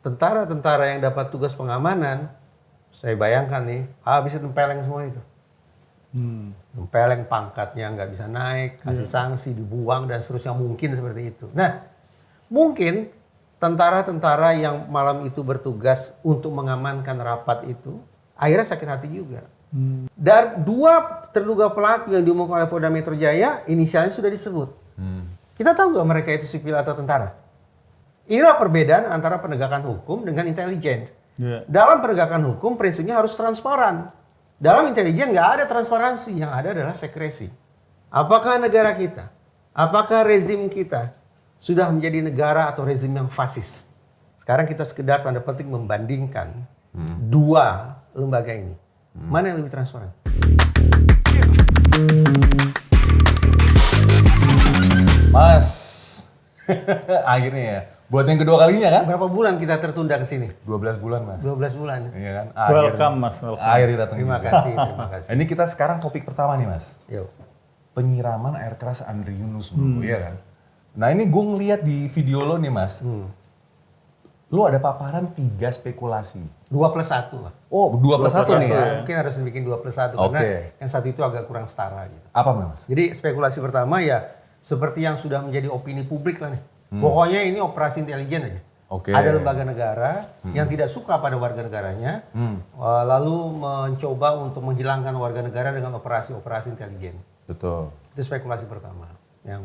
tentara-tentara yang dapat tugas pengamanan, saya bayangkan nih, habis tempeleng semua itu. Tempeleng pangkatnya nggak bisa naik, kasih sanksi, dibuang dan seterusnya, mungkin seperti itu. Nah, mungkin tentara-tentara yang malam itu bertugas untuk mengamankan rapat itu, akhirnya sakit hati juga. Dan 2 terduga pelaku yang diumumkan oleh Polda Metro Jaya, inisialnya sudah disebut. Kita tahu nggak mereka itu sipil atau tentara? Inilah perbedaan antara penegakan hukum dengan intelijen. Dalam penegakan hukum prinsipnya harus transparan. Dalam intelijen nggak ada transparansi, yang ada adalah sekresi. Apakah negara kita, apakah rezim kita sudah menjadi negara atau rezim yang fasis? Sekarang kita sekedar tanda petik membandingkan 2 lembaga ini. Mana yang lebih transparan? Mas, akhirnya ya. Buat yang kedua kalinya kan? Berapa bulan kita tertunda ke sini? 12 bulan, Mas. 12 bulan. Iya kan? Welcome, Mas. Welcome. Akhirnya datang Terima juga. kasih, terima kasih. Ini kita sekarang topik pertama nih, Mas. Yuk. Penyiraman air keras Andri Yunus dulu, iya kan? Nah ini gue ngeliat di video lo nih, Mas. Lo ada paparan 3 spekulasi. 2+1 lah. Oh, 2+1 nih ya? Mungkin harus bikin 2+1 karena yang satu itu agak kurang setara gitu. Apa, Mas? Jadi spekulasi pertama ya seperti yang sudah menjadi opini publik lah nih. Pokoknya ini operasi intelijen aja. Ada lembaga negara yang tidak suka pada warga negaranya, lalu mencoba untuk menghilangkan warga negara dengan operasi-operasi intelijen. Betul. Itu spekulasi pertama, yang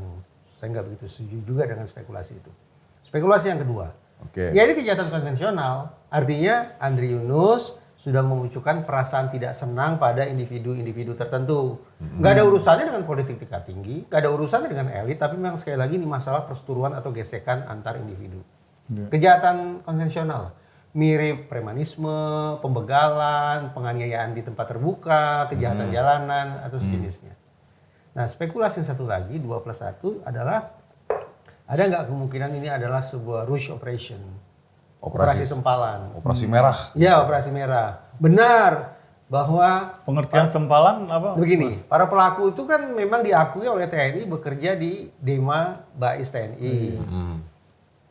saya nggak begitu setuju juga dengan spekulasi itu. Spekulasi yang kedua, ya ini kejahatan konvensional, artinya Andri Yunus sudah memunculkan perasaan tidak senang pada individu-individu tertentu. Nggak ada urusannya dengan politik tingkat tinggi, nggak ada urusannya dengan elit, tapi memang sekali lagi ini masalah perseteruan atau gesekan antar individu. Kejahatan konvensional, mirip premanisme, pembegalan, penganiayaan di tempat terbuka, kejahatan jalanan, atau sejenisnya. Nah, spekulasi yang satu lagi, 2+1 adalah, ada nggak kemungkinan ini adalah sebuah rush operation? Operasi sempalan. Operasi merah. Ya, operasi merah. Benar bahwa Pengertian sempalan apa? begini, para pelaku itu kan memang diakui oleh TNI bekerja di Dema Bais TNI.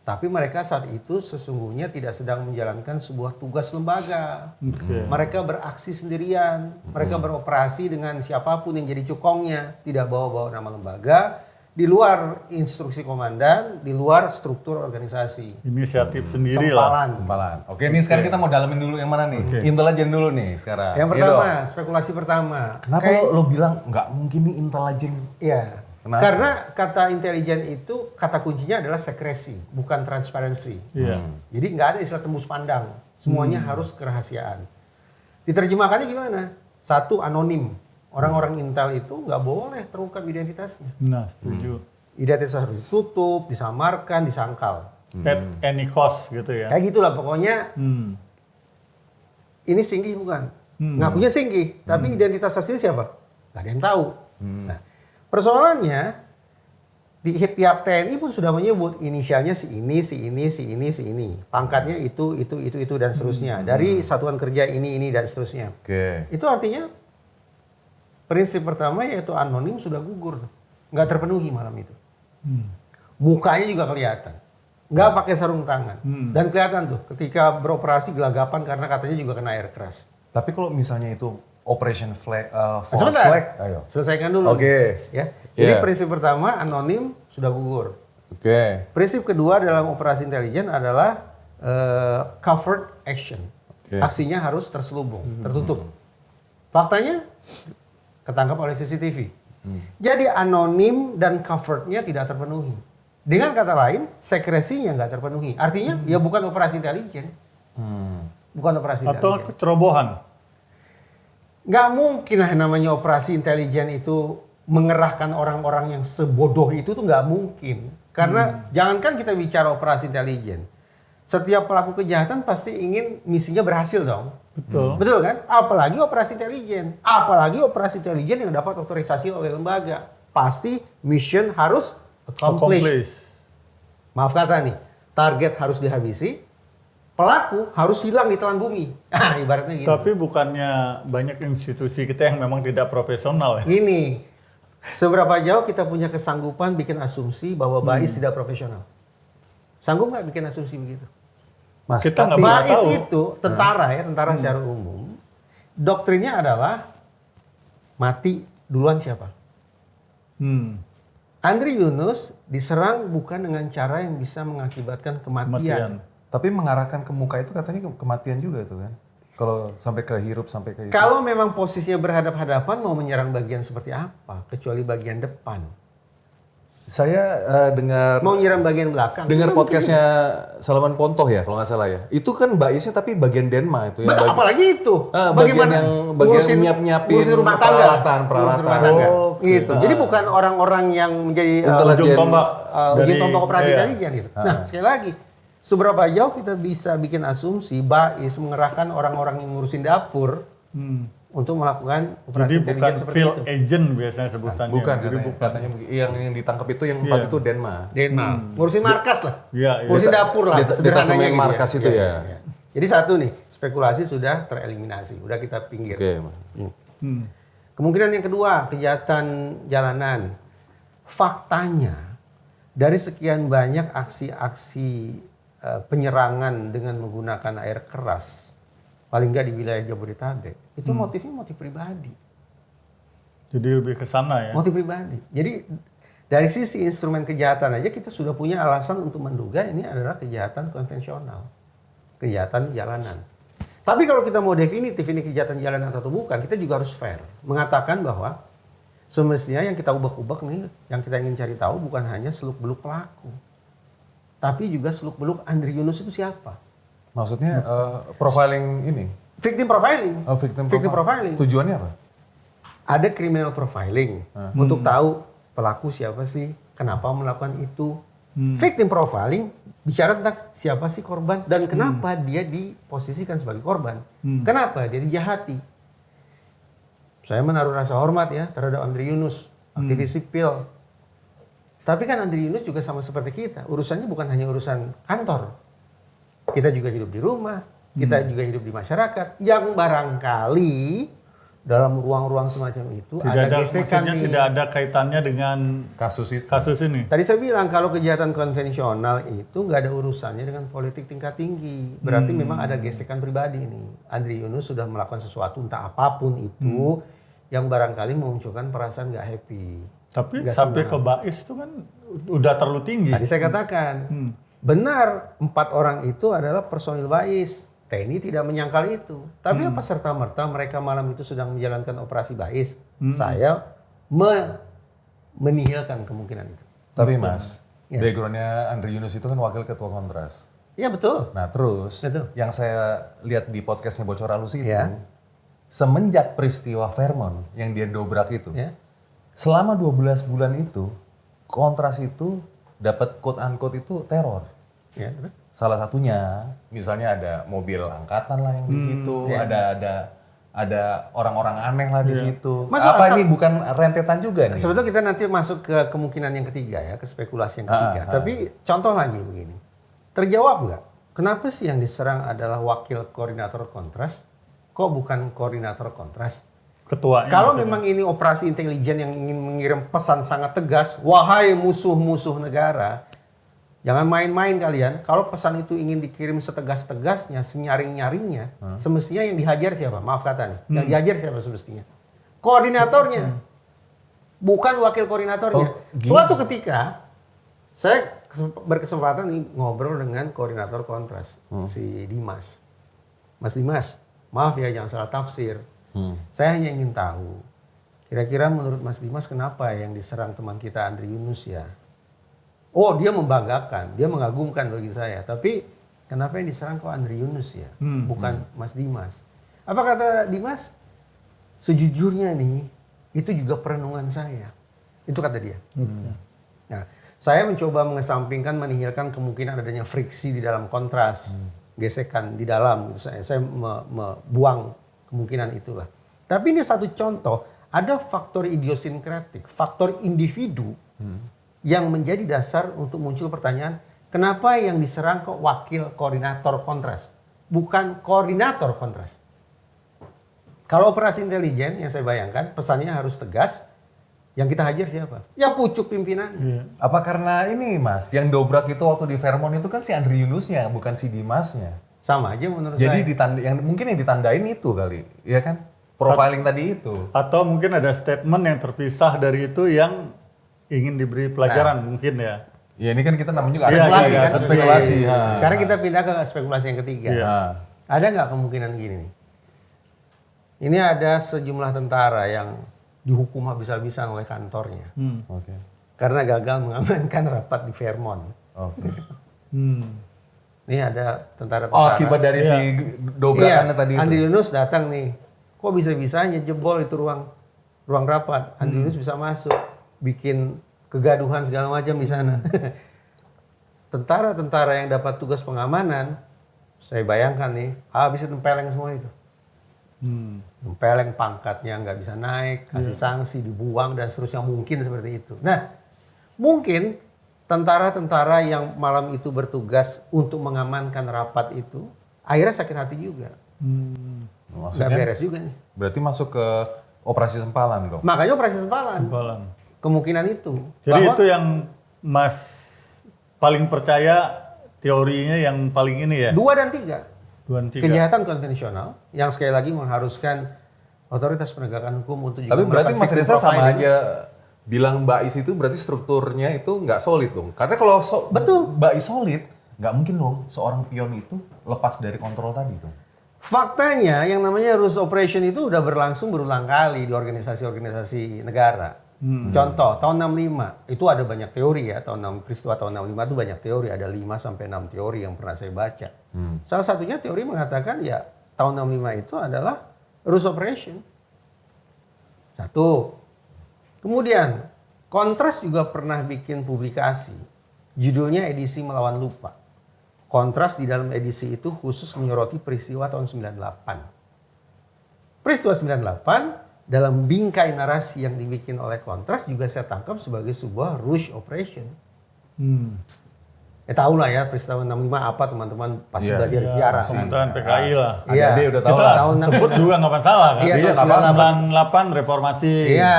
Tapi mereka saat itu sesungguhnya tidak sedang menjalankan sebuah tugas lembaga. Mereka beraksi sendirian, mereka beroperasi dengan siapapun yang jadi cukongnya, tidak bawa-bawa nama lembaga, di luar instruksi komandan, di luar struktur organisasi. Inisiatif sendiri lah. Sempalan. Oke, ini sekarang kita mau dalamin dulu yang mana nih? Intelijen dulu nih sekarang. Yang pertama, spekulasi pertama. Kenapa lo bilang nggak mungkin nih intelijen? Iya. Karena kata intelijen itu kata kuncinya adalah sekresi, bukan transparansi. Jadi nggak ada istilah tembus pandang, semuanya harus kerahasiaan. Diterjemahkannya gimana? 1, anonim. Orang-orang intel itu nggak boleh terungkap identitasnya. Nah, setuju. Identitas harus ditutup, disamarkan, disangkal. At any cost gitu ya. Kayak gitulah pokoknya. Ini Singgi bukan? Ngakunya Singgi, tapi identitas asli siapa? Gak ada yang tahu. Nah, persoalannya di pihak TNI pun sudah menyebut inisialnya si ini, si ini, si ini, si ini. Pangkatnya itu dan seterusnya. Dari satuan kerja ini dan seterusnya. Itu artinya prinsip pertama yaitu anonim sudah gugur. Nggak terpenuhi malam itu. Mukanya juga kelihatan. Nggak pakai sarung tangan. Dan kelihatan tuh ketika beroperasi gelagapan karena katanya juga kena air keras. Tapi kalau misalnya itu Operation Flag, Sebentar, flag, ayo. selesaikan dulu. Ya. Jadi prinsip pertama anonim sudah gugur. Prinsip kedua dalam operasi intelijen adalah covered action. Aksinya harus terselubung, tertutup. Faktanya ketangkap oleh CCTV. Jadi anonim dan coverednya tidak terpenuhi. Dengan kata lain, sekresinya nggak terpenuhi. Artinya ya bukan operasi intelijen. Bukan operasi Atau intelijen. kecerobohan. Nggak mungkin lah namanya operasi intelijen itu mengerahkan orang-orang yang sebodoh itu tuh nggak mungkin. Karena jangankan kita bicara operasi intelijen. Setiap pelaku kejahatan pasti ingin misinya berhasil dong. Betul kan? Apalagi operasi intelijen. Apalagi operasi intelijen yang dapat otorisasi oleh lembaga. Pasti mission harus accomplished. Maaf kata nih, target harus dihabisi. Pelaku harus hilang di telan bumi. Ibaratnya gitu. Tapi bukannya banyak institusi kita yang memang tidak profesional ya? Ini, seberapa jauh kita punya kesanggupan bikin asumsi bahwa Bais tidak profesional? Sanggup nggak bikin asumsi begitu? Mas, Kita nggak tapi pernah Bais tahu. itu tentara secara umum, doktrinnya adalah mati duluan siapa. Hmm. Andri Yunus diserang bukan dengan cara yang bisa mengakibatkan kematian. tapi mengarahkan ke muka itu katanya kematian juga tuh kan. Kalau sampai ke hirup sampai ke itu. Kalau memang posisinya berhadap-hadapan mau menyerang bagian seperti apa? Kecuali bagian depan. Saya dengar Mau nyerang bagian belakang. dengar podcastnya Salman Pontoh ya kalau nggak salah ya. Itu kan Baisnya tapi bagian Denma itu yang Betul, apalagi itu. bagian nyiap-nyiapin ngurusin rumah tangga. peralatan. Ngurusin rumah tangga. Oh, gitu. Jadi bukan orang-orang yang menjadi Ujung tombak. ujung dari- tombak operasi iya. intelijen gitu. Nah, sekali lagi, seberapa jauh kita bisa bikin asumsi Bais mengerahkan orang-orang yang ngurusin dapur untuk melakukan operasi Jadi bukan intelijen seperti field itu. agent biasanya sebutannya. Bukan Jadi katanya yang ditangkap itu yang empat itu Denma. Denmark. Ngurusin markas lah. Iya, iya. Ngurusin dapur lah. Sederhananya Detasemen gitu markas itu ya. Iya. Jadi satu nih, spekulasi sudah tereliminasi. Udah kita pinggir. Oke. Kemungkinan yang kedua, kejahatan jalanan. Faktanya, dari sekian banyak aksi-aksi penyerangan dengan menggunakan air keras, paling nggak di wilayah Jabodetabek, itu motifnya motif pribadi. Jadi lebih ke sana ya. Motif pribadi. Jadi dari sisi instrumen kejahatan aja kita sudah punya alasan untuk menduga ini adalah kejahatan konvensional. Kejahatan jalanan. Tapi kalau kita mau definitif ini kejahatan jalanan atau bukan, kita juga harus fair. Mengatakan bahwa semestinya yang kita ubak-ubak nih, yang kita ingin cari tahu bukan hanya seluk-beluk pelaku. Tapi juga seluk-beluk Andri Yunus itu siapa? Maksudnya profiling ini. Victim profiling. Oh, victim profiling. Tujuannya apa? Ada criminal profiling untuk tahu pelaku siapa sih, kenapa melakukan itu. Victim profiling bicara tentang siapa sih korban dan kenapa dia diposisikan sebagai korban. Kenapa dia dijahati. Saya menaruh rasa hormat ya terhadap Andri Yunus, aktivis sipil. Tapi kan Andri Yunus juga sama seperti kita. Urusannya bukan hanya urusan kantor. Kita juga hidup di rumah, kita juga hidup di masyarakat yang barangkali dalam ruang-ruang semacam itu ada gesekan maksudnya nih. tidak ada kaitannya dengan Kasus itu. kasus ini. Tadi saya bilang kalau kejahatan konvensional itu nggak ada urusannya dengan politik tingkat tinggi. Berarti memang ada gesekan pribadi nih. Andri Yunus sudah melakukan sesuatu entah apapun itu yang barangkali memunculkan perasaan nggak happy. Tapi Nggak sampai senang. ke Bais itu kan udah terlalu tinggi. Tadi saya katakan benar 4 orang itu adalah personil Bais. TNI tidak menyangkal itu. Tapi apa serta-merta mereka malam itu sedang menjalankan operasi Bais? Saya menihilkan kemungkinan itu. Tapi Mas, Ya. backgroundnya Andri Yunus itu kan wakil ketua Kontras. Iya betul. Nah terus, Betul. yang saya lihat di podcastnya Bocor Halus itu, Ya. semenjak peristiwa Fairmont yang dia dobrak itu, Ya. selama 12 bulan itu, Kontras itu dapat quote-unquote itu teror. Ya, terus? Salah satunya, misalnya ada mobil angkatan lah yang di situ, ada orang-orang aneh lah di situ. Masuk Apa akal. ini bukan rentetan juga nih? Sebetulnya kita nanti masuk ke kemungkinan yang ketiga ya, ke spekulasi yang ketiga. Tapi contoh lagi begini. Terjawab nggak? Kenapa sih yang diserang adalah wakil koordinator Kontras? Kok bukan koordinator Kontras? Ketuanya. Kalau memang ini operasi intelijen yang ingin mengirim pesan sangat tegas, wahai musuh-musuh negara, jangan main-main kalian. Kalau pesan itu ingin dikirim setegas-tegasnya, senyaring-nyaringnya, semestinya yang dihajar siapa? Maaf kata nih. Yang dihajar siapa semestinya? Koordinatornya. Bukan wakil koordinatornya. Suatu ketika, saya berkesempatan nih ngobrol dengan koordinator Kontras, si Dimas. Mas Dimas, maaf ya jangan salah tafsir. Saya hanya ingin tahu, kira-kira menurut Mas Dimas kenapa yang diserang teman kita Andri Yunus ya? Oh dia membanggakan, dia mengagumkan bagi saya. Tapi kenapa yang diserang kok Andri Yunus ya? Bukan Mas Dimas. Apa kata Dimas? Sejujurnya nih, itu juga perenungan saya. Itu kata dia. Nah, saya mencoba mengesampingkan, menihilkan kemungkinan adanya friksi di dalam Kontras. Gesekan di dalam. Saya buang kemungkinan itulah. Tapi ini satu contoh, ada faktor idiosinkratik, faktor individu yang menjadi dasar untuk muncul pertanyaan, kenapa yang diserang kok wakil koordinator Kontras, bukan koordinator Kontras? Kalau operasi intelijen yang saya bayangkan pesannya harus tegas, Yang kita hajar siapa? Ya pucuk pimpinannya. Apa karena ini Mas, yang dobrak itu waktu di Fairmont itu kan si Andri Yunusnya, bukan si Dimasnya. Sama aja menurut Jadi saya. mungkin yang ditandain itu kali, ya kan? Profiling tadi itu. Atau mungkin ada statement yang terpisah dari itu yang ingin diberi pelajaran mungkin ya. Ya ini kan kita namanya juga Iya, Spekulasi iya, kan? iya. spekulasi. Ha. Sekarang kita pindah ke spekulasi yang ketiga. Iya. Ha. Ada nggak kemungkinan gini nih? Ini ada sejumlah tentara yang dihukum habis-habisan oleh kantornya. Oke. Karena gagal mengamankan rapat di Fairmont. Oke. Ini ada tentara-tentara. Oh, akibat dari si dobrakannya tadi itu. Andri Yunus datang nih. Kok bisa-bisanya jebol itu ruang rapat. Andri Yunus bisa masuk, bikin kegaduhan segala macam di sana. Tentara-tentara yang dapat tugas pengamanan, saya bayangkan nih, habis tempeleng semua itu. Tempeleng pangkatnya nggak bisa naik, kasih sanksi, dibuang dan seterusnya, mungkin seperti itu. Nah, mungkin tentara-tentara yang malam itu bertugas untuk mengamankan rapat itu akhirnya sakit hati juga. Nggak Maksudnya beres juga nih. berarti masuk ke operasi sempalan dong. Makanya operasi sempalan. Sempalan. Kemungkinan itu. Jadi Bahwa itu yang Mas paling percaya teorinya yang paling ini ya? 2 dan 3. 2 dan 3. Kejahatan konvensional yang sekali lagi mengharuskan otoritas penegakan hukum untuk juga Tapi berarti melakukan Mas victim Reza sama profiling. aja bilang Bais itu berarti strukturnya itu nggak solid dong. Karena kalau Betul. Bais solid, nggak mungkin dong seorang pion itu lepas dari kontrol tadi dong. Faktanya yang namanya rules operation itu udah berlangsung berulang kali di organisasi-organisasi negara. Contoh tahun 65 itu ada banyak teori ya, peristiwa tahun 65 itu banyak teori, ada 5 sampai 6 teori yang pernah saya baca. Salah satunya teori mengatakan ya tahun 65 itu adalah rules operation. Satu. Kemudian Kontras juga pernah bikin publikasi judulnya Edisi Melawan Lupa. Kontras di dalam edisi itu khusus menyoroti peristiwa tahun 98. Peristiwa 98 dalam bingkai narasi yang dibikin oleh Kontras juga saya tangkap sebagai sebuah rush operation. Ya tahu lah ya peristiwa 65 apa teman-teman pasti Iya. belajar sejarah. Pemerintahan PKI lah. Iya. Adik udah tahu Kita lah. Tahun sebut 69. juga nggak masalah kan? Iya, Iya, tahun 98 reformasi. Iya.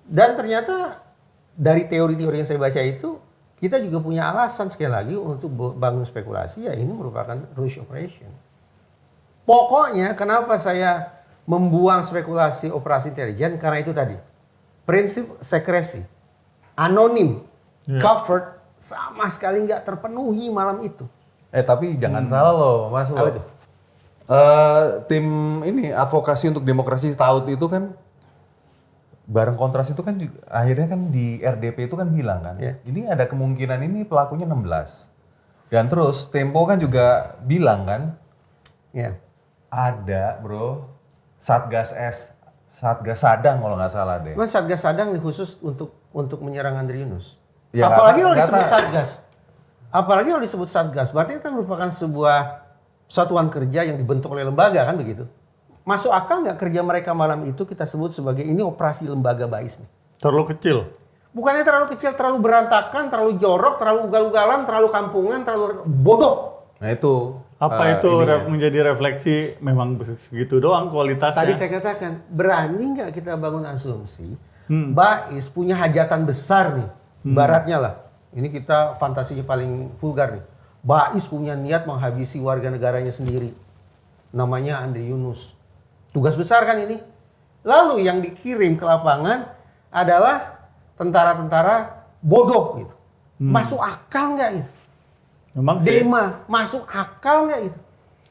Dan ternyata dari teori-teori yang saya baca itu kita juga punya alasan sekali lagi untuk bangun spekulasi ya ini merupakan rush operation. Pokoknya kenapa saya membuang spekulasi operasi intelijen karena itu tadi. Prinsip sekresi, anonim, covered sama sekali nggak terpenuhi malam itu. Tapi jangan salah loh, Mas. Apa itu? Tim ini advokasi untuk demokrasi TAUT itu kan bareng Kontras itu kan akhirnya kan di RDP itu kan bilang kan, Iya. ini ada kemungkinan ini pelakunya 16. Dan terus Tempo kan juga bilang kan, Ya. ada bro, Satgas Sadang kalau nggak salah deh. Mas Satgas Sadang nih khusus untuk menyerang Andri Yunus. Ya, Apalagi kalau nggak disebut tahu. Satgas. Apalagi kalau disebut Satgas, berarti itu kan merupakan sebuah satuan kerja yang dibentuk oleh lembaga kan begitu. Masuk akal nggak kerja mereka malam itu kita sebut sebagai ini operasi lembaga Bais nih? Terlalu kecil. Bukannya terlalu kecil, terlalu berantakan, terlalu jorok, terlalu ugal-ugalan, terlalu kampungan, terlalu bodoh. Nah itu. Apa itu ininya. menjadi refleksi memang segitu doang kualitasnya. Tadi saya katakan, berani nggak kita bangun asumsi Bais punya hajatan besar nih, baratnya lah. Ini kita fantasinya paling vulgar nih. Bais punya niat menghabisi warga negaranya sendiri. Namanya Andri Yunus. Tugas besar kan ini. Lalu yang dikirim ke lapangan adalah tentara-tentara bodoh gitu. Masuk akal nggak gitu? Memang sih. Dema, masuk akal nggak gitu?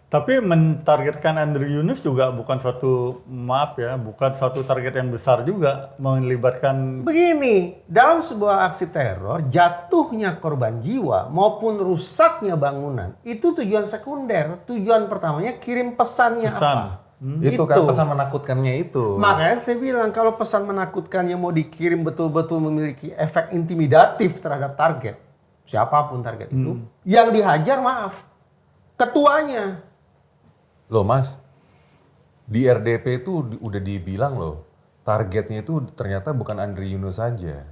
Tapi mentargetkan Andri Yunus juga bukan suatu, maaf ya, bukan suatu target yang besar juga. Melibatkan Begini, dalam sebuah aksi teror, jatuhnya korban jiwa maupun rusaknya bangunan, itu tujuan sekunder. Tujuan pertamanya kirim pesannya pesan. apa? Itu kan pesan menakutkannya itu. Makanya saya bilang kalau pesan menakutkan yang mau dikirim betul-betul memiliki efek intimidatif terhadap target, siapapun target itu, yang dihajar maaf, ketuanya. Loh Mas, di RDP itu udah dibilang loh, targetnya itu ternyata bukan Andri Yunus saja.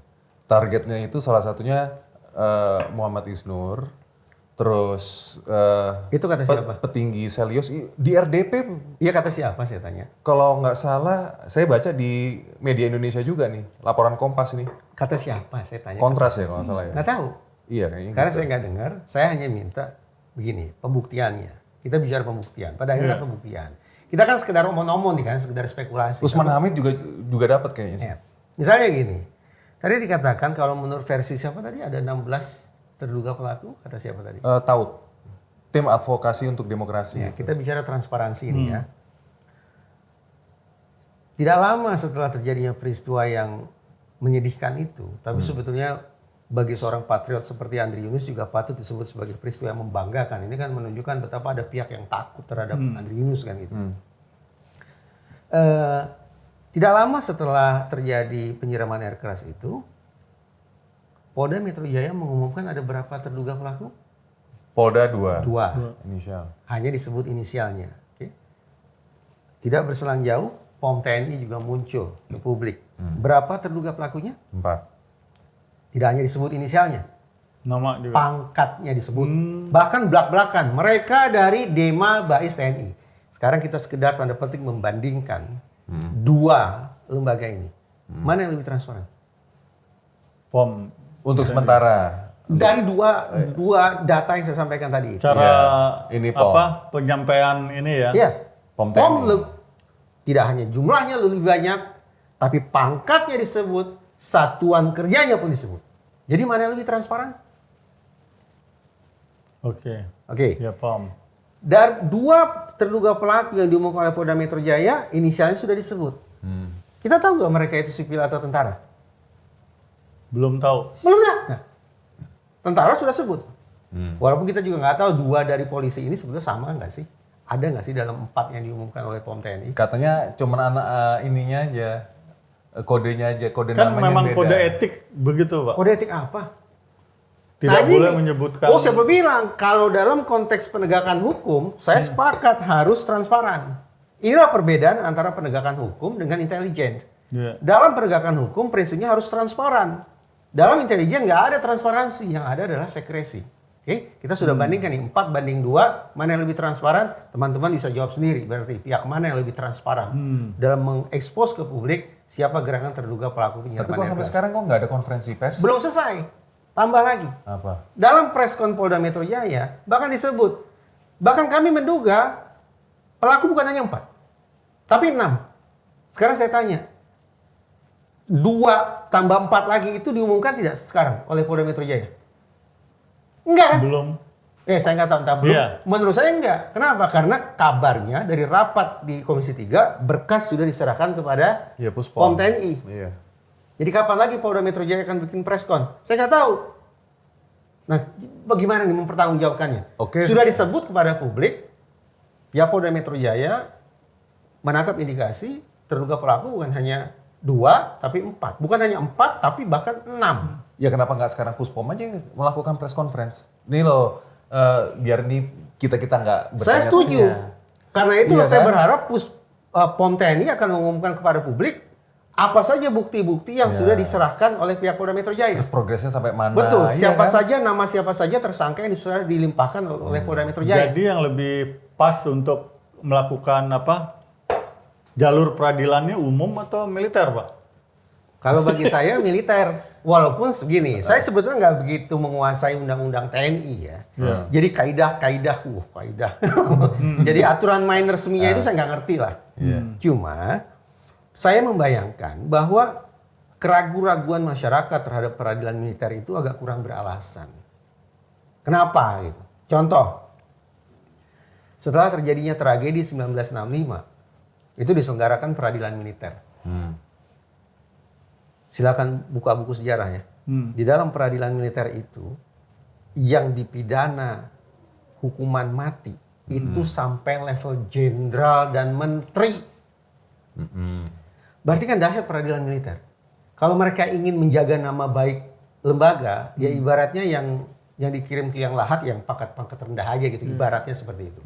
Targetnya itu salah satunya Muhammad Isnur, terus Itu kata siapa? petinggi Selyos di RDP. Iya, kata siapa saya tanya? Kalau nggak salah, saya baca di media Indonesia juga nih, laporan Kompas nih. Kata siapa saya tanya? Kontras ya kalau nggak salah ya. Nggak tahu. Iya kayaknya. Karena saya nggak dengar, saya hanya minta begini, pembuktiannya. Kita bicara pembuktian. Pada akhirnya pembuktian. Kita kan sekedar omong-omong nih kan, sekedar spekulasi. Usman Hamid juga dapat kayaknya. Ya. Misalnya gini, tadi dikatakan kalau menurut versi siapa tadi ada 16 terduga pelaku, kata siapa tadi? Taut, tim advokasi untuk demokrasi. Ya, kita bicara transparansi ini ya. Tidak lama setelah terjadinya peristiwa yang menyedihkan itu, tapi sebetulnya bagi seorang patriot seperti Andri Yunus juga patut disebut sebagai peristiwa yang membanggakan. Ini kan menunjukkan betapa ada pihak yang takut terhadap Andri Yunus kan gitu. Tidak lama setelah terjadi penyiraman air keras itu, Polda Metro Jaya mengumumkan ada berapa terduga pelaku? Polda 2. 2. Inisial. Hanya disebut inisialnya. Oke. Tidak berselang jauh, POM TNI juga muncul ke publik. Berapa terduga pelakunya? 4. Tidak hanya disebut inisialnya, Nama juga. pangkatnya disebut. Bahkan belak-belakan. Mereka dari Dema Bais TNI. Sekarang kita sekedar tanda petik membandingkan dua lembaga ini. Mana yang lebih transparan? POM. Untuk sementara. Dari dua data yang saya sampaikan tadi. Cara Ya, ini POM. penyampaian ini ya. Iya. POM POM TNI. tidak hanya jumlahnya lebih banyak, tapi pangkatnya disebut, satuan kerjanya pun disebut. Jadi mana yang lebih transparan? Oke. Oke. Ya POM. Dari dua terduga pelaku yang diumumkan oleh Polda Metro Jaya, inisialnya sudah disebut. Kita tahu nggak mereka itu sipil atau tentara? Belum tahu. Belum ya? Nah, tentara sudah sebut. Walaupun kita juga nggak tahu dua dari polisi ini sebetulnya sama nggak sih? Ada nggak sih dalam 4 yang diumumkan oleh POM TNI? Katanya cuman anak ininya aja, kodenya aja, kode Kan namanya memang beda. kode etik begitu Pak. Kode etik apa? Tidak Tadi boleh nih, menyebutkan. Oh, saya bilang kalau dalam konteks penegakan hukum, saya sepakat harus transparan. Inilah perbedaan antara penegakan hukum dengan intelijen. Ya. Dalam penegakan hukum prinsipnya harus transparan. Dalam intelijen nggak ada transparansi, yang ada adalah sekresi. Oke, kita sudah bandingkan nih 4-2, mana yang lebih transparan? Teman-teman bisa jawab sendiri. Berarti pihak mana yang lebih transparan dalam mengekspos ke publik siapa gerangan terduga pelaku penyiraman Tapi kok air sampai keras. sekarang kok nggak ada konferensi pers? Belum selesai. Tambah lagi. Apa? Dalam preskon Polda Metro Jaya bahkan disebut, bahkan kami menduga pelaku bukan hanya 4, tapi 6. Sekarang saya tanya, 2 tambah 4 lagi itu diumumkan tidak sekarang oleh Polda Metro Jaya? Enggak kan? Belum. Saya nggak tahu, entah belum. Iya. Menurut saya enggak. Kenapa? Karena kabarnya dari rapat di Komisi 3, berkas sudah diserahkan kepada Iya, Puspom. POM TNI. Iya. Jadi kapan lagi Polda Metro Jaya akan bikin preskon? Saya nggak tahu. Nah, bagaimana nih mempertanggungjawabkannya? Oke. Sudah disebut kepada publik, ya Polda Metro Jaya menangkap indikasi terduga pelaku bukan hanya 2, tapi 4. Bukan hanya 4, tapi bahkan 6. Ya kenapa nggak sekarang Puspom aja melakukan press conference? Nih loh, biar nih kita nggak bertanya-tanya. Saya setuju. Karena itu Iya saya kan? berharap POM TNI akan mengumumkan kepada publik apa saja bukti-bukti yang sudah diserahkan oleh pihak Polda Metro Jaya. Terus progresnya sampai mana? Betul. Iya Siapa kan? saja, nama siapa saja tersangka yang sudah dilimpahkan oleh Polda Metro Jaya. Jadi yang lebih pas untuk melakukan jalur peradilannya umum atau militer Pak? Kalau bagi saya militer, walaupun segini, saya sebetulnya nggak begitu menguasai undang-undang TNI ya. Jadi kaidah. Jadi aturan main resminya itu saya nggak ngerti lah. Cuma saya membayangkan bahwa keraguan-raguan masyarakat terhadap peradilan militer itu agak kurang beralasan. Kenapa gitu? Contoh, setelah terjadinya tragedi 1965, itu diselenggarakan peradilan militer. Silakan buka buku sejarah ya. Di dalam peradilan militer itu, yang dipidana hukuman mati itu sampai level jenderal dan menteri. Berarti kan dahsyat peradilan militer. Kalau mereka ingin menjaga nama baik lembaga, ya ibaratnya yang dikirim ke yang lahat, yang pangkat-pangkat rendah aja gitu, ibaratnya seperti itu.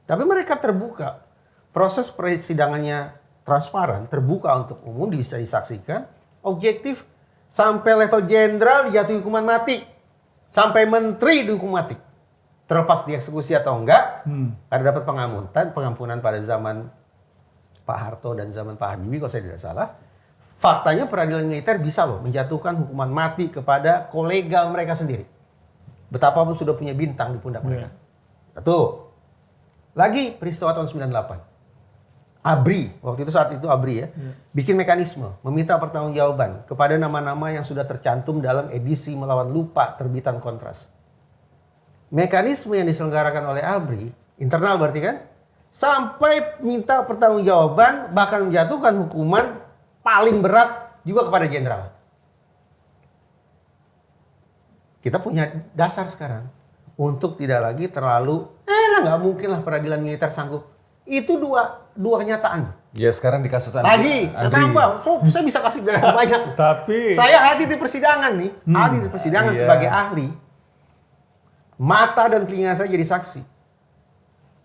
Tapi mereka terbuka, proses persidangannya transparan, terbuka untuk umum, bisa disaksikan, objektif, sampai level jenderal dijatuhi hukuman mati, sampai menteri dihukum mati. terlepas dieksekusi atau enggak, karena dapat pengampunan pada zaman Pak Harto dan zaman Pak Habibie kalau saya tidak salah. Faktanya peradilan militer bisa loh menjatuhkan hukuman mati kepada kolega mereka sendiri. Betapapun sudah punya bintang di pundak mereka. Satu. Lagi peristiwa tahun 98. ABRI, waktu itu saat itu ABRI ya, bikin mekanisme meminta pertanggungjawaban kepada nama-nama yang sudah tercantum dalam edisi melawan lupa terbitan Kontras. Mekanisme yang diselenggarakan oleh ABRI, internal berarti kan, sampai minta pertanggungjawaban bahkan menjatuhkan hukuman paling berat juga kepada jenderal. Kita punya dasar sekarang untuk tidak lagi terlalu, nggak mungkin lah peradilan militer sanggup. Itu dua kenyataan. Ya sekarang di kasus Lagi, saya tambah, saya bisa kasih banyak. Tapi Saya hadir di persidangan nih, hadir di persidangan sebagai ahli. Mata dan telinga saya jadi saksi.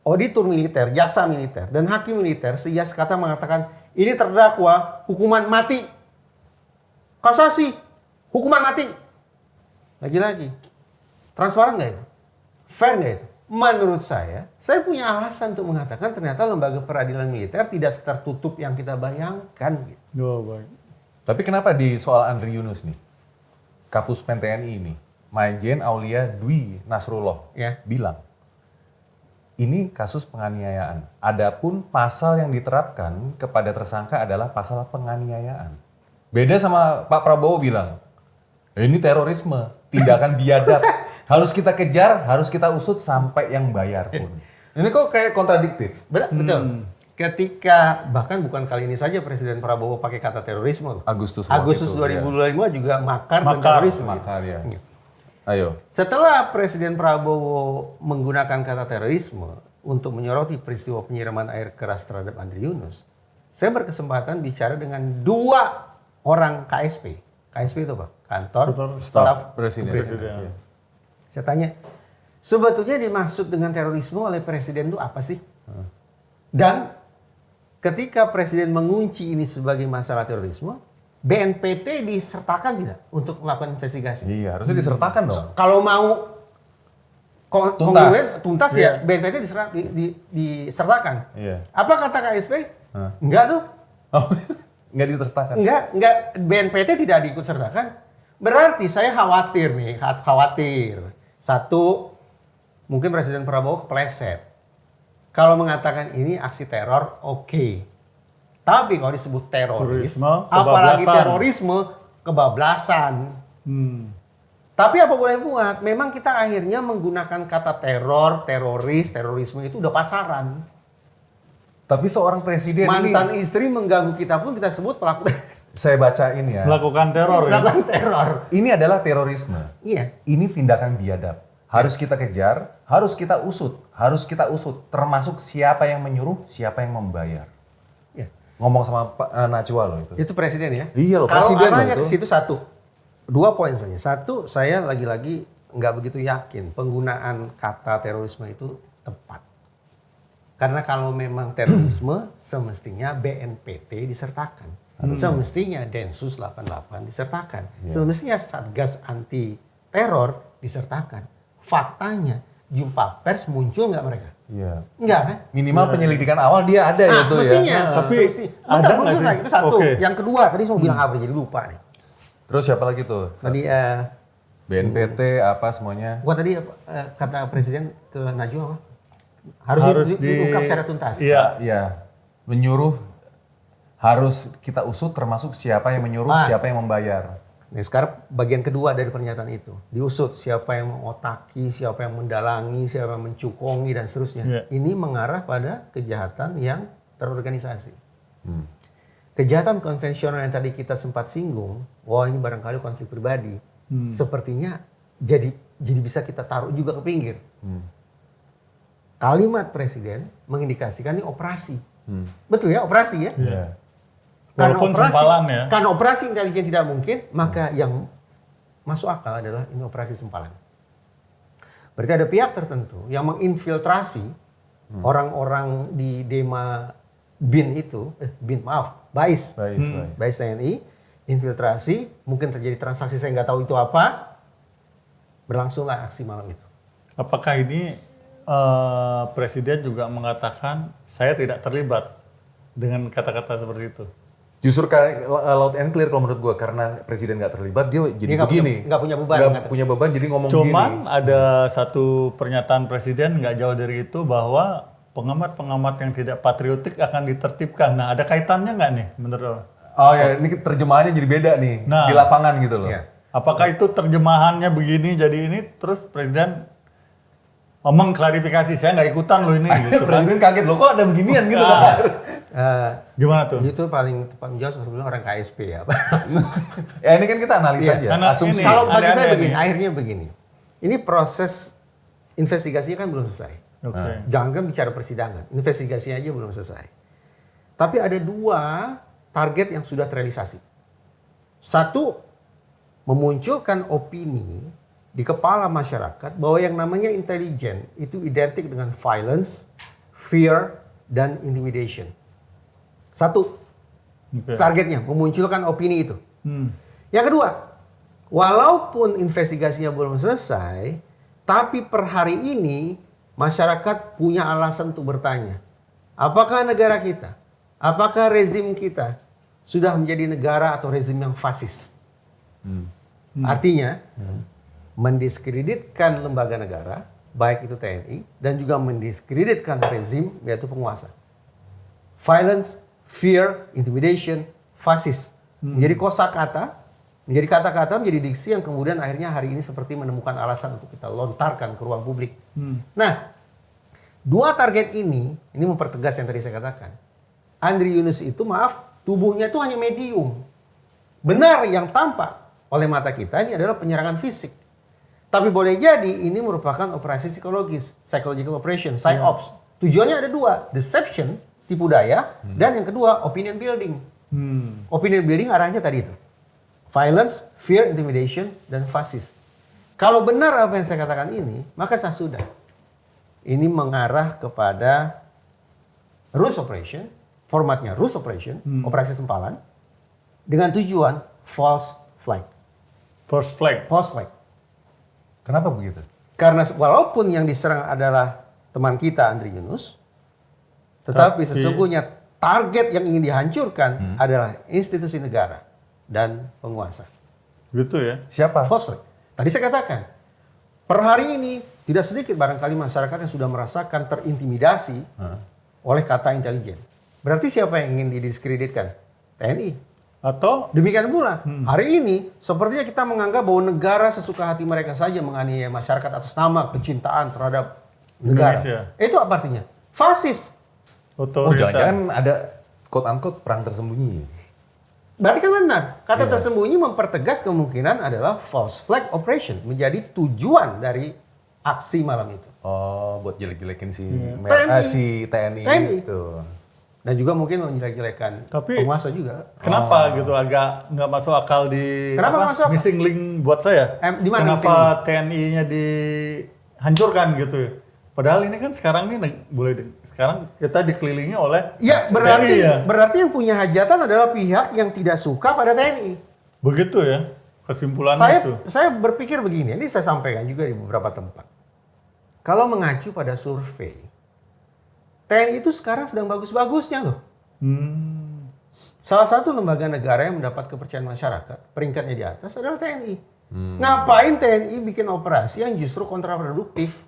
Auditor militer, jaksa militer, dan hakim militer seias kata mengatakan ini terdakwa hukuman mati. Kasasi, hukuman mati. Lagi-lagi, transparan nggak itu? Fair nggak itu? Menurut saya punya alasan untuk mengatakan ternyata lembaga peradilan militer tidak tertutup yang kita bayangkan. Gitu. oh, baik. Tapi kenapa di soal Andri Yunus nih, Kapus Pen TNI ini, Majen Aulia Dwi Nasrullah bilang, ini kasus penganiayaan. Adapun pasal yang diterapkan kepada tersangka adalah pasal penganiayaan. Beda sama Pak Prabowo bilang, ini terorisme, tindakan biadab. Harus kita kejar, harus kita usut sampai yang bayar pun. Ini kok kayak kontradiktif. Betul. Ketika bahkan bukan kali ini saja Presiden Prabowo pakai kata terorisme. Agustus 2025 juga makar dan terorisme. Makar ya. Ayo. Setelah Presiden Prabowo menggunakan kata terorisme untuk menyoroti peristiwa penyiraman air keras terhadap Andri Yunus, saya berkesempatan bicara dengan 2 orang KSP. KSP itu apa? Kantor Staf Presiden. Ya. Saya tanya, sebetulnya dimaksud dengan terorisme oleh Presiden itu apa sih? Dan ketika Presiden mengunci ini sebagai masalah terorisme, BNPT disertakan tidak untuk melakukan investigasi? Iya, harusnya disertakan dong. Kalau mau tuntas ya, BNPT disertakan. Iya. Apa kata KSP? Enggak tuh. Oh, nggak disertakan. Enggak, BNPT tidak diikut sertakan. Berarti saya khawatir nih, khawatir. Satu, mungkin Presiden Prabowo kepleset. Kalau mengatakan ini aksi teror, oke. Tapi kalau disebut teroris, apalagi terorisme, kebablasan. Tapi apa boleh buat, memang kita akhirnya menggunakan kata teror, teroris, terorisme itu udah pasaran. Tapi seorang presiden mantan ini, istri mengganggu kita pun kita sebut pelaku. Saya baca ini ya. Melakukan teror ya. Melakukan teror. Ini adalah terorisme. Iya. Ini tindakan biadab. Harus kita kejar, harus kita usut, termasuk siapa yang menyuruh, siapa yang membayar. Iya. Ngomong sama Pak Najwa loh itu. Itu presiden ya. Iya loh, kalau presiden loh arahnya itu. ke situ 2 poin saja. 1, saya lagi-lagi nggak begitu yakin penggunaan kata terorisme itu tepat. Karena kalau memang terorisme semestinya BNPT disertakan. Semestinya Densus 88 disertakan. Semestinya Satgas Anti Teror disertakan. Faktanya jumpa pers muncul nggak mereka? Iya. Enggak kan? Minimal penyelidikan awal dia ada itu mestinya. ya. Tapi ada nggak sih? itu 1. Oke. Yang kedua tadi saya mau bilang apa jadi lupa nih. Terus siapa lagi tuh? Tadi BNPT apa semuanya? bukan tadi kata presiden ke Najwa apa? Harus diungkap secara tuntas. Iya. Iya. Menyuruh harus kita usut termasuk siapa yang menyuruh, siapa yang membayar. Nah, sekarang bagian kedua dari pernyataan itu. Diusut siapa yang mengotaki, siapa yang mendalangi, siapa yang mencukongi dan seterusnya. Yeah. Ini mengarah pada kejahatan yang terorganisasi. Kejahatan konvensional yang tadi kita sempat singgung, wah ini barangkali konflik pribadi. Sepertinya jadi bisa kita taruh juga ke pinggir. Kalimat presiden mengindikasikan ini operasi. Betul ya, operasi ya? Iya. Walaupun sempalan ya. Karena operasi intelijen tidak mungkin, maka yang masuk akal adalah ini operasi sempalan. Berarti ada pihak tertentu yang menginfiltrasi orang-orang di Dema BIN itu, BAIS TNI, infiltrasi, mungkin terjadi transaksi saya nggak tahu itu apa, berlangsunglah aksi malam itu. Apakah ini Presiden juga mengatakan saya tidak terlibat dengan kata-kata seperti itu? Justru loud and clear kalau menurut gue, karena Presiden nggak terlibat, dia jadi Dia begini. nggak punya beban. Nggak punya beban, jadi ngomong Cuman gini. ada satu pernyataan Presiden nggak jauh dari itu bahwa pengamat-pengamat yang tidak patriotik akan ditertibkan. Nah, ada kaitannya nggak nih menurut? Oh ya, ini terjemahannya jadi beda nih Nah. di lapangan gitu loh. Iya. Apakah itu terjemahannya begini jadi ini terus Presiden mengklarifikasi, saya nggak ikutan loh ini. Gitu kan. Presiden kaget loh, kok ada beginian gitu kan? Gimana tuh? Itu paling tepat menjawab sebelum orang KSP ya. Ya ini kan kita analisa aja, karena asumsi. ini- Kalau bagi aneh-aneh saya begini, nih. akhirnya begini. Ini proses investigasinya kan belum selesai. Oke. Jangan bicara persidangan, investigasinya aja belum selesai. Tapi ada 2 target yang sudah terrealisasi. Satu, memunculkan opini di kepala masyarakat bahwa yang namanya intelijen itu identik dengan violence, fear, dan intimidation. Satu, Oke. targetnya memunculkan opini itu. Hmm. Yang kedua, walaupun investigasinya belum selesai, tapi per hari ini masyarakat punya alasan untuk bertanya, apakah negara kita, apakah rezim kita sudah menjadi negara atau rezim yang fasis? Artinya, mendiskreditkan lembaga negara, baik itu TNI, dan juga mendiskreditkan rezim, yaitu penguasa. Violence, fear, intimidation, fasis. Menjadi kosakata, menjadi kata-kata, menjadi diksi yang kemudian akhirnya hari ini seperti menemukan alasan untuk kita lontarkan ke ruang publik. Nah, 2 target ini mempertegas yang tadi saya katakan. Andri Yunus itu, maaf, tubuhnya itu hanya medium. Benar yang tampak oleh mata kita ini adalah penyerangan fisik. Tapi boleh jadi ini merupakan operasi psikologis, psychological operation, PSYOPs. Tujuannya ada 2, deception, tipu daya, dan yang kedua opinion building. Opinion building arahnya tadi itu. Violence, fear, intimidation, dan fasis. Kalau benar apa yang saya katakan ini, maka sah sudah. Ini mengarah kepada ruse operation, formatnya ruse operation, operasi sempalan, dengan tujuan false flag. First flag. False flag. Kenapa begitu? Karena walaupun yang diserang adalah teman kita Andri Yunus, tetapi sesungguhnya target yang ingin dihancurkan adalah institusi negara dan penguasa. Gitu ya. Siapa? False flag. Tadi saya katakan, per hari ini tidak sedikit barangkali masyarakat yang sudah merasakan terintimidasi oleh kata intelijen. Berarti siapa yang ingin didiskreditkan? TNI. Atau Demikian pula, hari ini sepertinya kita menganggap bahwa negara sesuka hati mereka saja menganiaya masyarakat atas nama kecintaan terhadap negara. Indonesia. Itu apa artinya? Fasis. Oh, otoriter. jangan-jangan ada quote-unquote perang tersembunyi. Berarti kan benar. Kata tersembunyi mempertegas kemungkinan adalah false flag operation. Menjadi tujuan dari aksi malam itu. Oh, buat jelek-jelekin si TNI. si TNI, TNI. itu. Dan juga mungkin menjelek-jelekan Tapi- penguasa juga. Kenapa gitu agak nggak masuk akal di Kenapa nggak masuk akal? missing link buat saya? Di mana Kenapa TNI-nya dihancurkan gitu ya? Padahal ini kan sekarang nih sekarang kita dikelilingi oleh Ya, TNI ya. berarti yang punya hajatan adalah pihak yang tidak suka pada TNI. Begitu ya kesimpulannya itu. Saya berpikir begini, ini saya sampaikan juga di beberapa tempat. Kalau mengacu pada survei, TNI itu sekarang sedang bagus-bagusnya loh. Salah satu lembaga negara yang mendapat kepercayaan masyarakat, peringkatnya di atas adalah TNI. Ngapain TNI bikin operasi yang justru kontraproduktif?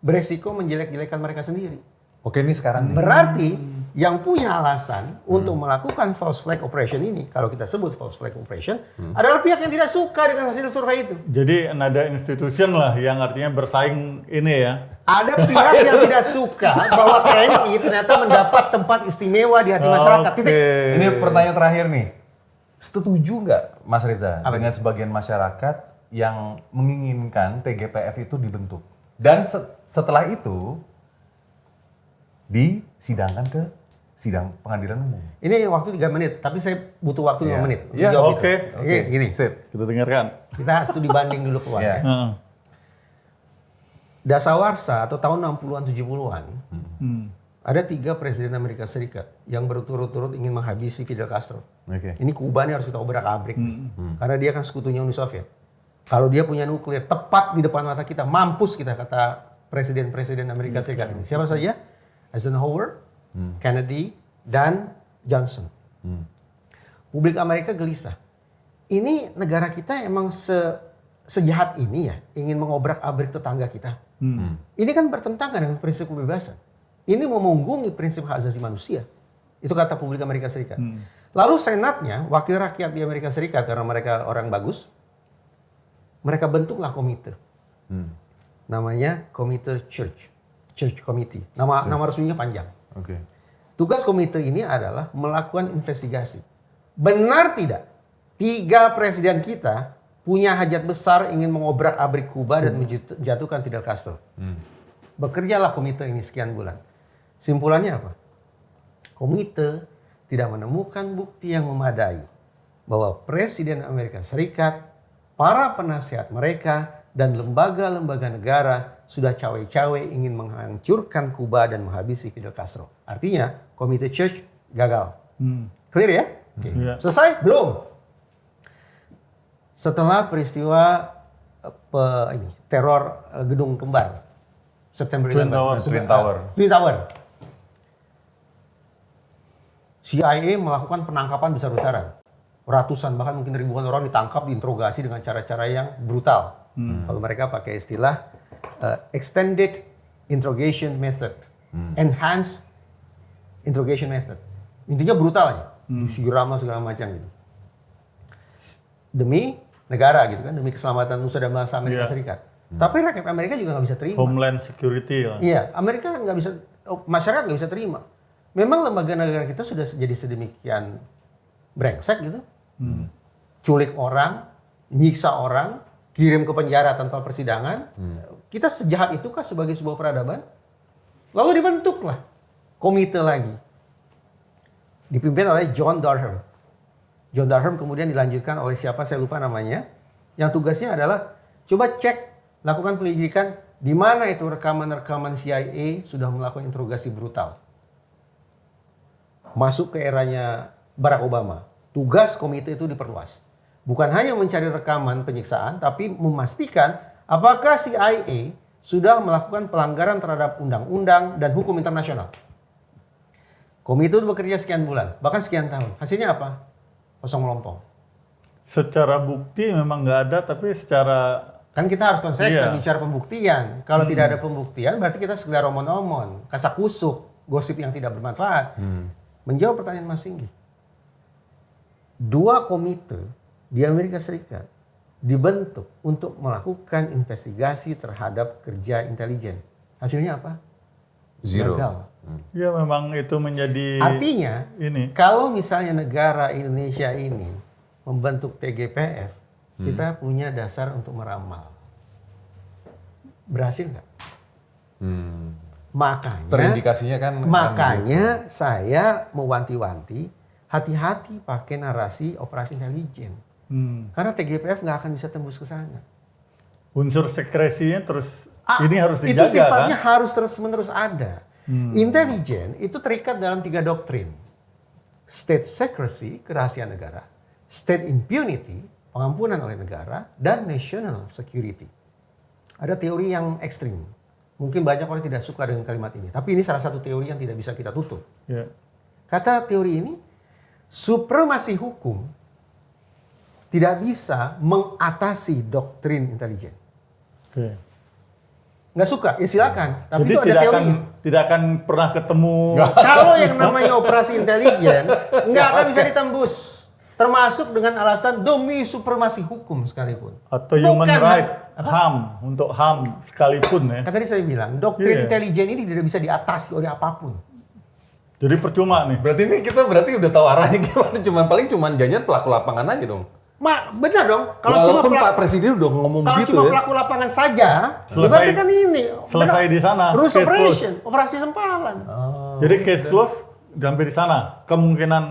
Beresiko menjelek-jelekan mereka sendiri. Oke, ini sekarang nih. Berarti yang punya alasan untuk melakukan false flag operation ini, kalau kita sebut false flag operation, adalah pihak yang tidak suka dengan hasil survei itu. Jadi ada institution lah yang artinya bersaing ini ya. Ada pihak yang tidak suka bahwa TNI ternyata mendapat tempat istimewa di hati masyarakat. Oke. Titik. Ini pertanyaan terakhir nih. Setuju nggak Mas Reza Apa dengan sebagian masyarakat yang menginginkan TGPF itu dibentuk? Dan setelah itu disidangkan ke sidang pengadilan umum. Ini waktu 3 menit, tapi saya butuh waktu 5 Iya. menit. untuk Iya, jawab oke. itu. Oke, gini. Sip. Kita dengarkan. Kita studi banding dulu keluar Iya. ya. Heeh. Dasawarsa atau tahun 60-an 70-an, ada 3 presiden Amerika Serikat yang berturut-turut ingin menghabisi Fidel Castro. Oke. Ini Kuba nih harus kita obrak-abrik. Karena dia kan sekutunya Uni Soviet. Kalau dia punya nuklir tepat di depan mata kita, mampus kita, kata presiden-presiden Amerika Serikat ini. Siapa saja? Eisenhower, Kennedy, dan Johnson. Publik Amerika gelisah. Ini negara kita emang sejahat ini ya, ingin mengobrak-abrik tetangga kita. Ini kan bertentangan dengan prinsip kebebasan. Ini memunggungi prinsip hak asasi manusia. Itu kata publik Amerika Serikat. Lalu senatnya, wakil rakyat di Amerika Serikat, karena mereka orang bagus, mereka bentuklah komite. Namanya Komite Church Committee. Nama resminya panjang. Oke. Tugas komite ini adalah melakukan investigasi. Benar tidak? 3 presiden kita punya hajat besar ingin mengobrak-abrik Kuba dan menjatuhkan Fidel Castro. Bekerjalah komite ini sekian bulan. Simpulannya apa? Komite tidak menemukan bukti yang memadai bahwa Presiden Amerika Serikat, para penasihat mereka, dan lembaga-lembaga negara sudah cawe-cawe ingin menghancurkan Kuba dan menghabisi Fidel Castro. Artinya, Komite Church gagal. Clear ya? Okay. Yeah. Selesai? Belum. Setelah peristiwa teror gedung kembar September 11. Twin Tower. CIA melakukan penangkapan besar-besaran. Ratusan bahkan mungkin ribuan orang ditangkap, diinterogasi dengan cara-cara yang brutal. Kalau mereka pakai istilah extended interrogation method, enhanced interrogation method. Intinya brutal aja, disiram segala macam gitu. Demi negara gitu kan, demi keselamatan nusa dan bangsa Amerika Serikat. Tapi rakyat Amerika juga nggak bisa terima. Homeland Security lah. Iya, Amerika nggak bisa, masyarakat nggak bisa terima. Memang lembaga negara kita sudah jadi sedemikian brengsek gitu. Culik orang, nyiksa orang, kirim ke penjara tanpa persidangan. Kita sejahat itukah sebagai sebuah peradaban? Lalu dibentuklah komite lagi. Dipimpin oleh John Durham. John Durham kemudian dilanjutkan oleh siapa saya lupa namanya. Yang tugasnya adalah coba cek, lakukan penyelidikan di mana itu rekaman-rekaman CIA sudah melakukan interogasi brutal. Masuk ke eranya Barack Obama. Tugas komite itu diperluas. Bukan hanya mencari rekaman penyiksaan, tapi memastikan apakah CIA sudah melakukan pelanggaran terhadap undang-undang dan hukum internasional. Komite itu bekerja sekian bulan, bahkan sekian tahun. Hasilnya apa? Kosong melompong. Secara bukti memang nggak ada, tapi secara... Kan kita harus konsekuen bicara pembuktian. Kalau tidak ada pembuktian, berarti kita sekedar omon-omon, kasak-kusuk, gosip yang tidak bermanfaat. Menjawab pertanyaan Mas Singgi. 2 komite di Amerika Serikat dibentuk untuk melakukan investigasi terhadap kerja intelijen. Hasilnya apa? Zero. Gagal. Ya memang itu menjadi... Artinya, ini. kalau misalnya negara Indonesia ini membentuk TGPF, kita punya dasar untuk meramal. Berhasil nggak? Makanya, terindikasinya kan. Makanya saya mewanti-wanti, hati-hati pakai narasi operasi intelijen. Karena TGPF nggak akan bisa tembus ke sana. Unsur sekresinya terus ini harus dijaga. Itu sifatnya harus terus-menerus ada. Intelijen itu terikat dalam 3 doktrin. State secrecy, kerahasiaan negara. State impunity, pengampunan oleh negara. Dan national security. Ada teori yang ekstrim. Mungkin banyak orang tidak suka dengan kalimat ini. Tapi ini salah satu teori yang tidak bisa kita tutup. Ya. Kata teori ini, supremasi hukum tidak bisa mengatasi doktrin intelijen. Oke. Nggak suka, ya silakan. Tapi Jadi itu ada teorinya. tidak akan pernah ketemu. Kalau yang namanya operasi intelijen nggak akan bisa ditembus. Termasuk dengan alasan demi supremasi hukum sekalipun. Atau human right, HAM, untuk HAM sekalipun ya. Kan tadi saya bilang, doktrin intelijen ini tidak bisa diatasi oleh apapun. Jadi percuma nih. Berarti ini kita udah tahu arahnya gimana. Paling jangan pelaku lapangan aja dong. Benar dong. Kalau walaupun cuma Pak Presiden udah ngomong kalau begitu cuma ya. pelaku lapangan saja, Selesai- berarti kan ini. selesai di sana. Rules Case operation, operasi sempalan. Jadi case close sampai di sana. Kemungkinan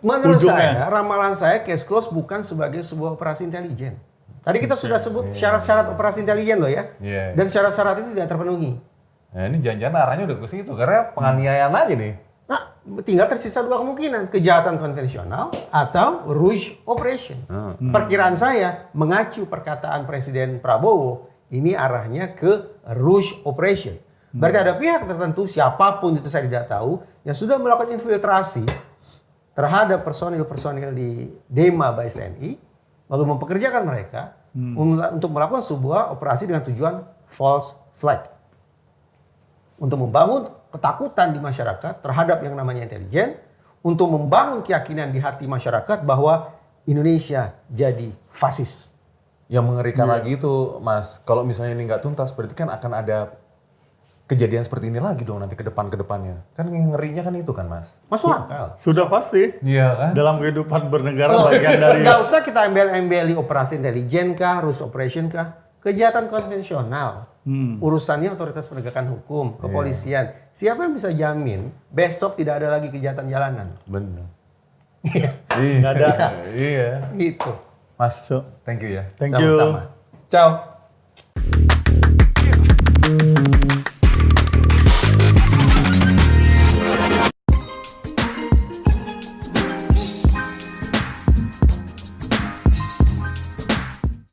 Menurut ujungnya. saya, ramalan saya case close bukan sebagai sebuah operasi intelijen. Tadi kita sudah sebut syarat-syarat operasi intelijen loh ya. Iya. Dan syarat-syarat itu tidak terpenuhi. Nah ini jangan-jangan arahnya udah ke situ karena penganiayaan aja nih. Nah, tinggal tersisa 2 kemungkinan, kejahatan konvensional atau rouge operation. Perkiraan saya mengacu perkataan Presiden Prabowo, ini arahnya ke rouge operation. Berarti ada pihak tertentu, siapapun itu saya tidak tahu, yang sudah melakukan infiltrasi terhadap personil-personil di Dema Bais TNI, lalu mempekerjakan mereka untuk melakukan sebuah operasi dengan tujuan false flag. Untuk membangun ketakutan di masyarakat terhadap yang namanya intelijen, untuk membangun keyakinan di hati masyarakat bahwa Indonesia jadi fasis. Yang mengerikan lagi itu, Mas, kalau misalnya ini nggak tuntas, berarti kan akan ada kejadian seperti ini lagi dong nanti ke depannya. Kan yang ngerinya kan itu kan, Mas. Masuk akal. Sudah pasti. Iya kan? Dalam kehidupan bernegara bagian dari... Gak usah kita embel-embeli operasi intelijen kah, rouge operation kah. Kejahatan konvensional. Urusannya otoritas penegakan hukum, kepolisian. Siapa yang bisa jamin besok tidak ada lagi kejahatan jalanan? Benar. Nggak ada. Iya. Gitu. Mas, thank you ya. Thank you. Sama-sama. Ciao.